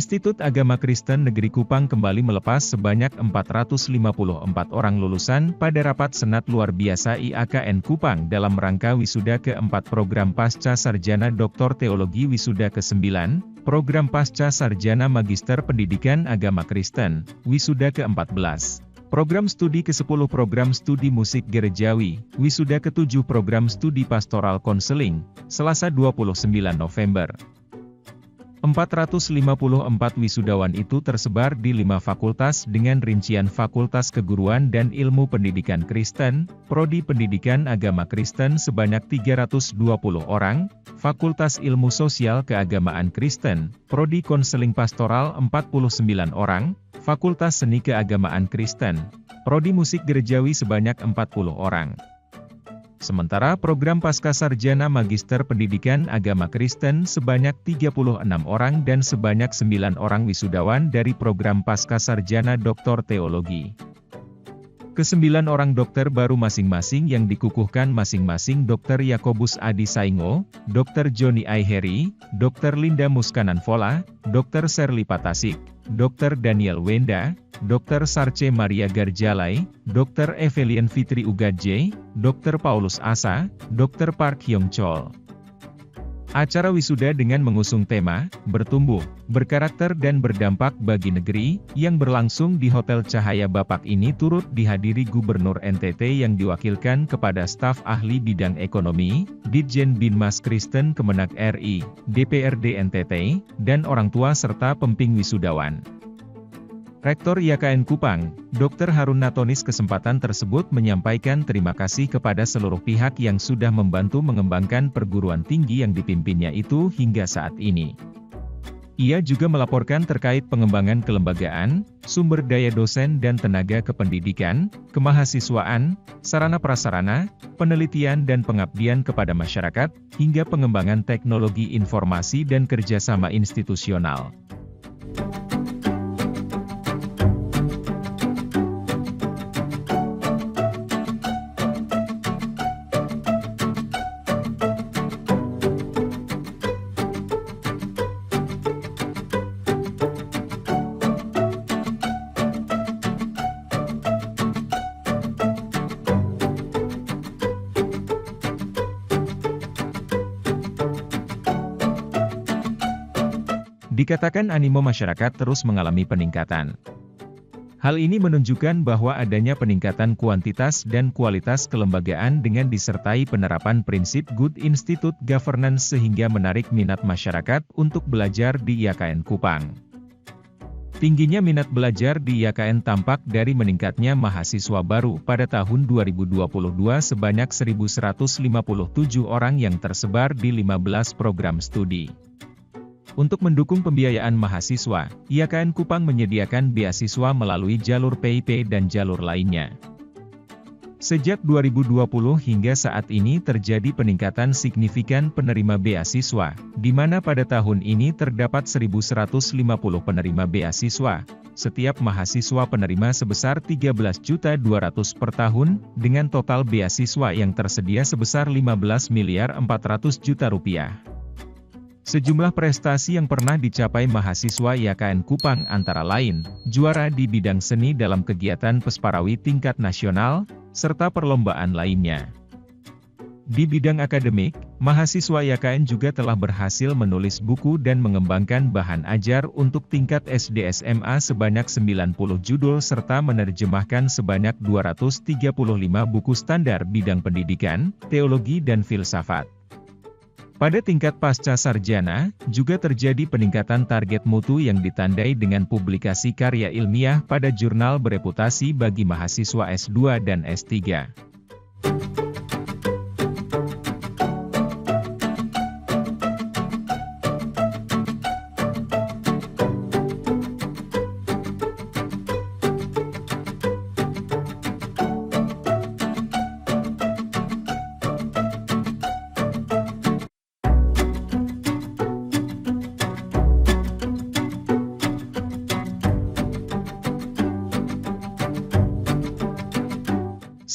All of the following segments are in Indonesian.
Institut Agama Kristen Negeri Kupang kembali melepas sebanyak 454 orang lulusan pada rapat Senat Luar Biasa IAKN Kupang dalam rangka wisuda ke-4 program Pasca Sarjana Doktor Teologi wisuda ke-9, program Pasca Sarjana Magister Pendidikan Agama Kristen, wisuda ke-14. Program Studi ke-10 Program Studi Musik Gerejawi, wisuda ke-7 Program Studi Pastoral Konseling, Selasa 29 November. 454 wisudawan itu tersebar di 5 fakultas dengan rincian Fakultas Keguruan dan Ilmu Pendidikan Kristen, Prodi Pendidikan Agama Kristen sebanyak 320 orang, Fakultas Ilmu Sosial Keagamaan Kristen, Prodi Konseling Pastoral 49 orang, Fakultas Seni Keagamaan Kristen, Prodi Musik Gerejawi sebanyak 40 orang. Sementara program Pascasarjana Magister Pendidikan Agama Kristen sebanyak 36 orang dan sebanyak 9 orang wisudawan dari program Pascasarjana Doktor Teologi. Ke-9 orang dokter baru masing-masing yang dikukuhkan masing-masing Dr. Yakobus Adi Saingo, Dr. Joni Aiheri, Dr. Linda Muskananfola, Dr. Serli Patasik, Dr. Daniel Wenda, Dr. Sarce Maria Garjalai, Dr. Evelyn Fitri Ugadje, Dr. Paulus Asa, Dr. Park Hyong Chol. Acara wisuda dengan mengusung tema, Bertumbuh, Berkarakter dan Berdampak bagi Negeri, yang berlangsung di Hotel Cahaya Bapak ini turut dihadiri Gubernur NTT yang diwakilkan kepada staf ahli bidang ekonomi, Ditjen Binmas Kristen Kemenak RI, DPRD NTT, dan orang tua serta pemping wisudawan. Rektor IAKN Kupang, Dr. Harun Natonis kesempatan tersebut menyampaikan terima kasih kepada seluruh pihak yang sudah membantu mengembangkan perguruan tinggi yang dipimpinnya itu hingga saat ini. Ia juga melaporkan terkait pengembangan kelembagaan, sumber daya dosen dan tenaga kependidikan, kemahasiswaan, sarana prasarana, penelitian dan pengabdian kepada masyarakat, hingga pengembangan teknologi informasi dan kerjasama institusional. Dikatakan animo masyarakat terus mengalami peningkatan. Hal ini menunjukkan bahwa adanya peningkatan kuantitas dan kualitas kelembagaan dengan disertai penerapan prinsip Good Institute Governance sehingga menarik minat masyarakat untuk belajar di IAKN Kupang. Tingginya minat belajar di IAKN tampak dari meningkatnya mahasiswa baru pada tahun 2022 sebanyak 1.157 orang yang tersebar di 15 program studi. Untuk mendukung pembiayaan mahasiswa, IAKN Kupang menyediakan beasiswa melalui jalur PIP dan jalur lainnya. Sejak 2020 hingga saat ini terjadi peningkatan signifikan penerima beasiswa, di mana pada tahun ini terdapat 1.150 penerima beasiswa. Setiap mahasiswa penerima sebesar 13.200.000 per tahun, dengan total beasiswa yang tersedia sebesar 15.400.000.000 rupiah. Sejumlah prestasi yang pernah dicapai mahasiswa IAKN Kupang antara lain, juara di bidang seni dalam kegiatan Pesparawi tingkat nasional, serta perlombaan lainnya. Di bidang akademik, mahasiswa IAKN juga telah berhasil menulis buku dan mengembangkan bahan ajar untuk tingkat SD SMA sebanyak 90 judul serta menerjemahkan sebanyak 235 buku standar bidang pendidikan, teologi dan filsafat. Pada tingkat pasca sarjana, juga terjadi peningkatan target mutu yang ditandai dengan publikasi karya ilmiah pada jurnal bereputasi bagi mahasiswa S2 dan S3.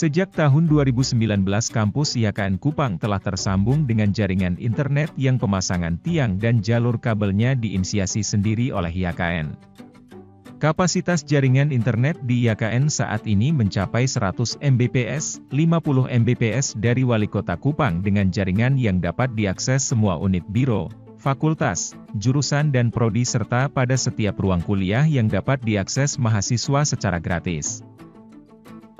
Sejak tahun 2019 kampus IAKN Kupang telah tersambung dengan jaringan internet yang pemasangan tiang dan jalur kabelnya diinisiasi sendiri oleh IAKN. Kapasitas jaringan internet di IAKN saat ini mencapai 100 Mbps, 50 Mbps dari Wali Kota Kupang dengan jaringan yang dapat diakses semua unit biro, fakultas, jurusan dan prodi serta pada setiap ruang kuliah yang dapat diakses mahasiswa secara gratis.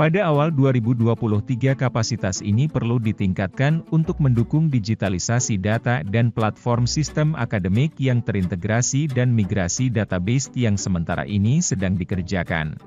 Pada awal 2023 kapasitas ini perlu ditingkatkan untuk mendukung digitalisasi data dan platform sistem akademik yang terintegrasi dan migrasi database yang sementara ini sedang dikerjakan.